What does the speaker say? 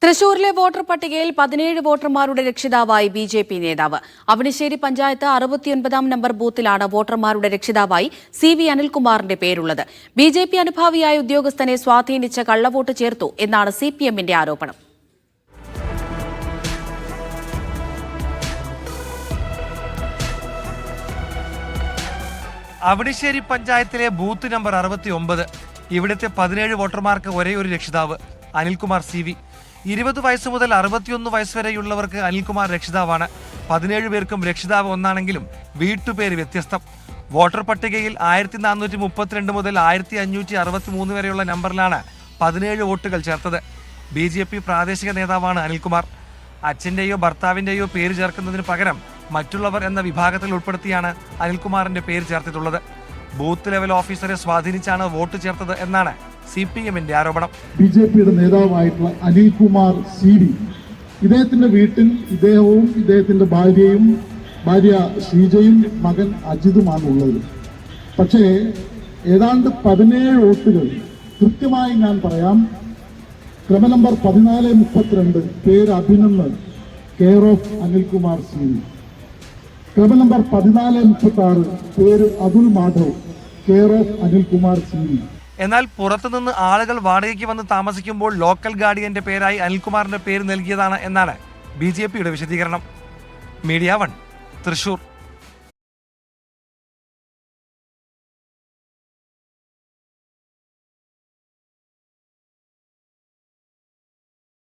തൃശൂരിലെ വോട്ടർ പട്ടികയിൽ 17 വോട്ടർമാരുടെ രക്ഷിതാവായി ബി.ജെ.പി. നേതാവ്. അവണിശ്ശേരി പഞ്ചായത്ത് 69 നമ്പർ ബൂത്തിലാണ് വോട്ടർമാരുടെ രക്ഷിതാവായി സി.വി. അനിൽകുമാറിന്റെ പേരുള്ളത്. ബി.ജെ.പി. അനുഭാവിയായ ഉദ്യോഗസ്ഥനെ സ്വാധീനിച്ച് കള്ളവോട്ട് ചേർത്തു എന്നാണ് സി.പി.എമ്മിന്റെ ആരോപണം. അവണിശ്ശേരി പഞ്ചായത്തിലെ ബൂത്ത് നമ്പർ 69. ഇവിടുത്തെ 17 വോട്ടർമാർക്ക് ഒരേ ഒരു രക്ഷിതാവ് അനിൽകുമാർ സി.വി. 20 വയസ്സ് മുതൽ 61 വയസ്സ് വരെയുള്ളവർക്ക് അനിൽകുമാർ രക്ഷിതാവാണ്. 17 പേർക്കും രക്ഷിതാവ് ഒന്നാണെങ്കിലും വീട്ടുപേര് വ്യത്യസ്തം. വോട്ടർ പട്ടികയിൽ 1432 മുതൽ 1563 വരെയുള്ള നമ്പറിലാണ് 17 വോട്ടുകൾ ചേർത്തത്. ബി.ജെ.പി. പ്രാദേശിക നേതാവാണ് അനിൽകുമാർ. അച്ഛൻ്റെയോ ഭർത്താവിൻ്റെയോ പേര് ചേർക്കുന്നതിന് പകരം മറ്റുള്ളവർ എന്ന വിഭാഗത്തിൽ ഉൾപ്പെടുത്തിയാണ് അനിൽകുമാറിന്റെ പേര് ചേർത്തിട്ടുള്ളത്. ബൂത്ത് ലെവൽ ഓഫീസറെ സ്വാധീനിച്ചാണ് വോട്ട് ചേർത്തത് എന്നാണ് സി.പി.എമ്മിന്റെ ആരോപണം. ബി.ജെ.പിയുടെ നേതാവായിട്ടുള്ള അനിൽകുമാർ സി.വി. ഇദ്ദേഹത്തിന്റെ വീട്ടിൽ ഇദ്ദേഹവും ഇദ്ദേഹത്തിന്റെ ഭാര്യ ശ്രീജയും മകൻ അജിതുമാണ് ഉള്ളത്. പക്ഷേ ഏതാണ്ട് 17 വോട്ടുകൾ കൃത്യമായി ഞാൻ പറയാം. ക്രമനമ്പർ 1432 പേര് Abhinandan, care of Anilkumar CV. ക്രമനമ്പർ 1436 പേര് Atul Madhav, care of Anilkumar CV. എന്നാൽ പുറത്തുനിന്ന് ആളുകൾ വാടകയ്ക്ക് വന്ന് താമസിക്കുമ്പോൾ ലോക്കൽ ഗാർഡിയന്റെ പേരായി അനിൽകുമാറിന്റെ പേര് നൽകിയതാണ് എന്നാണ് ബി.ജെ.പിയുടെ വിശദീകരണം. മീഡിയ 1, തൃശൂർ.